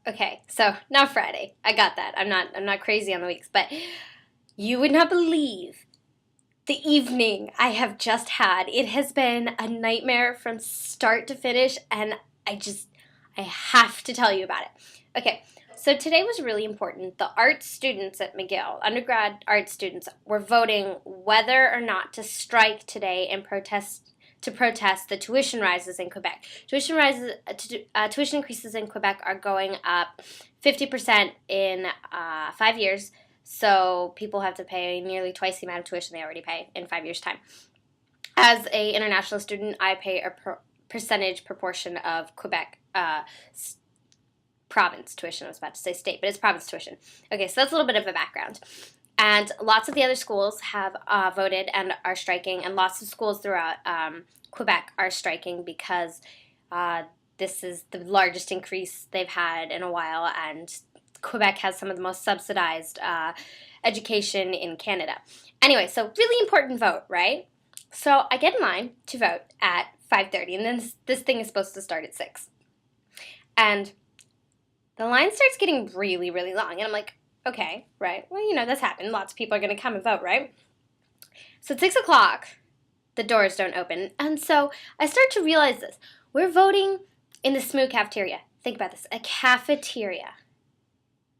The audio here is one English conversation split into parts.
Okay, so now Friday. I got that. I'm not crazy on the weeks, but you would not believe the evening I have just had. It has been a nightmare from start to finish, and I have to tell you about it. Okay, so today was really important. The art students at McGill, undergrad art students, were voting whether or not to strike today and protest the tuition rises in Quebec. Tuition increases in Quebec are going up 50% in 5 years. So people have to pay nearly twice the amount of tuition they already pay in 5 years' time. As a international student, I pay a percentage proportion of Quebec province tuition. I was about to say state, but it's province tuition. Okay, so that's a little bit of a background. And lots of the other schools have voted and are striking, and lots of schools throughout Quebec are striking because this is the largest increase they've had in a while, and Quebec has some of the most subsidized education in Canada. Anyway, so really important vote, right? So I get in line to vote at 5:30, and then this thing is supposed to start at 6. And the line starts getting really, really long, and I'm like, okay, right, well, that's happened. Lots of people are going to come and vote, right? So at 6 o'clock, the doors don't open, and so I start to realize this. We're voting in the SMU cafeteria. Think about this, a cafeteria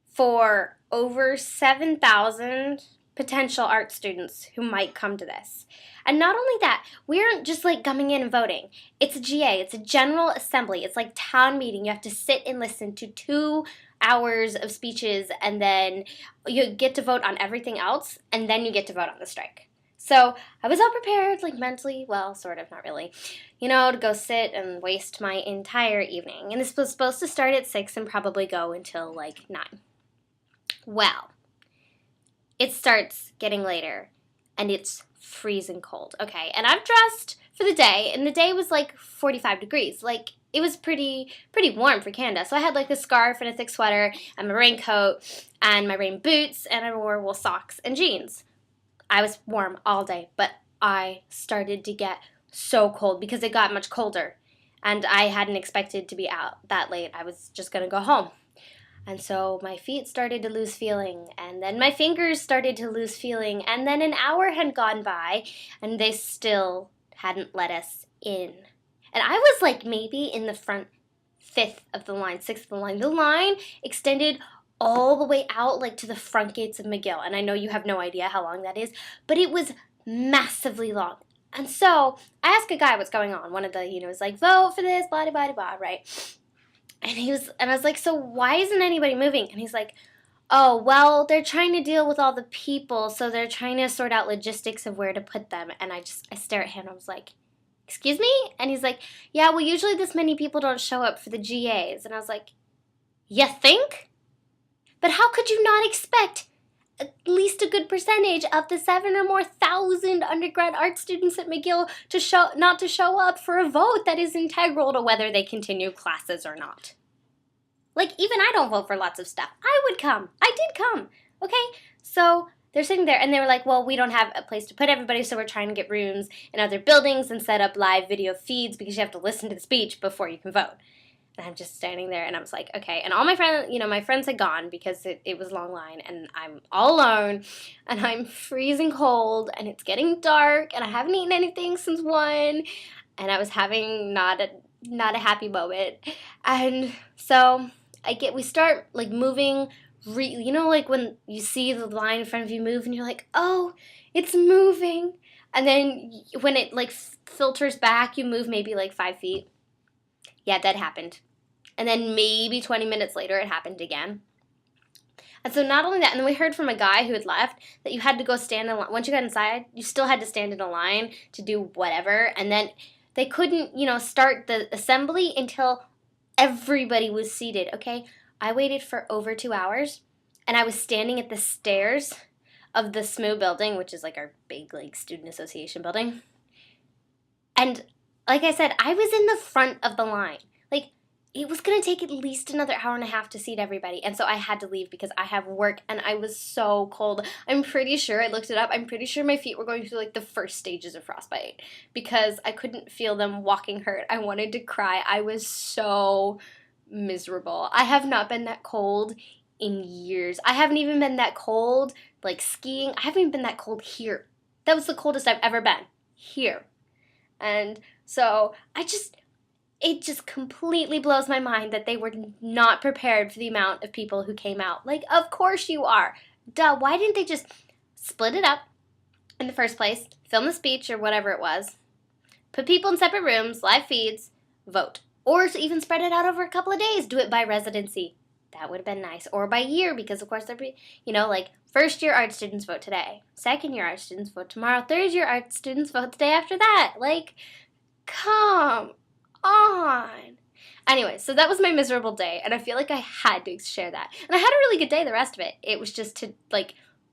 for over 7,000 potential art students who might come to this. And not only that, we aren't just like coming in and voting. It's a GA, it's a general assembly. It's like town meeting. You have to sit and listen to 2 hours of speeches, and then you get to vote on everything else, and then you get to vote on the strike. So I was all prepared, like mentally, well, sort of, not really, to go sit and waste my entire evening. And this was supposed to start at 6 and probably go until like 9. Well, it starts getting later, and it's freezing cold, okay? And I'm dressed for the day, and the day was like 45 degrees. Like, it was pretty warm for Canada. So I had like a scarf and a thick sweater and my raincoat and my rain boots, and I wore wool socks and jeans. I was warm all day, but I started to get so cold because it got much colder, and I hadn't expected to be out that late. I was just going to go home. And so my feet started to lose feeling, and then my fingers started to lose feeling, and then an hour had gone by, and they still hadn't let us in. And I was like maybe in the front 5th of the line, 6th of the line. The line extended all the way out like to the front gates of McGill, and I know you have no idea how long that is, but it was massively long. And so I asked a guy what's going on. One of the, was like, vote for this, blah, blah, blah, blah, right? And I was like, so why isn't anybody moving? And he's like, oh, well, they're trying to deal with all the people, so they're trying to sort out logistics of where to put them. And I stare at him, and I was like, excuse me? And he's like, yeah, well, usually this many people don't show up for the GAs. And I was like, you think? But how could you not expect at least a good percentage of the 7 or more thousand undergrad art students at McGill not to show up for a vote that is integral to whether they continue classes or not? Like, even I don't vote for lots of stuff. I would come. I did come. Okay? So they're sitting there, and they were like, well, we don't have a place to put everybody, so we're trying to get rooms in other buildings and set up live video feeds because you have to listen to the speech before you can vote. And I'm just standing there, and I was like, okay. And all my friends had gone because it was a long line, and I'm all alone, and I'm freezing cold, and it's getting dark, and I haven't eaten anything since 1, and I was having not a happy moment. And so we start like moving, like when you see the line in front of you move, and you're like, oh, it's moving. And then when it like filters back, you move maybe like 5 feet. Yeah, that happened. And then maybe 20 minutes later, it happened again. And so not only that, and then we heard from a guy who had left that you had to go stand in line. Once you got inside, you still had to stand in a line to do whatever. And then they couldn't, start the assembly until everybody was seated, okay? I waited for over 2 hours, and I was standing at the stairs of the SMU building, which is like our big like student association building. And like I said, I was in the front of the line. Like, it was going to take at least another hour and a half to seat everybody. And so I had to leave because I have work, and I was so cold. I'm pretty sure, I looked it up, I'm pretty sure my feet were going through like the first stages of frostbite because I couldn't feel them walking hurt. I wanted to cry. I was so miserable. I have not been that cold in years. I haven't even been that cold, like skiing. I haven't even been that cold here. That was the coldest I've ever been. Here. And so it just completely blows my mind that they were not prepared for the amount of people who came out. Like, of course you are. Duh, why didn't they just split it up in the first place, film the speech or whatever it was, put people in separate rooms, live feeds, vote. Or even spread it out over a couple of days, do it by residency. That would have been nice. Or by year, because of course there'd be, like first year art students vote today, second year art students vote tomorrow, third year art students vote the day after that. Like, come on. Anyway, so that was my miserable day, and I feel like I had to share that. And I had a really good day the rest of it. It was just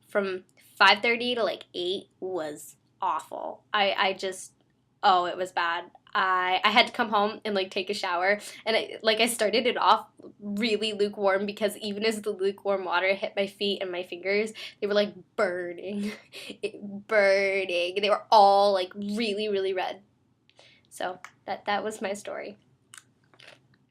from 5:30 to 8 was awful. It was bad. I had to come home and take a shower, and I started it off really lukewarm, because even as the lukewarm water hit my feet and my fingers, they were burning. Burning. They were all really, really red. So that was my story.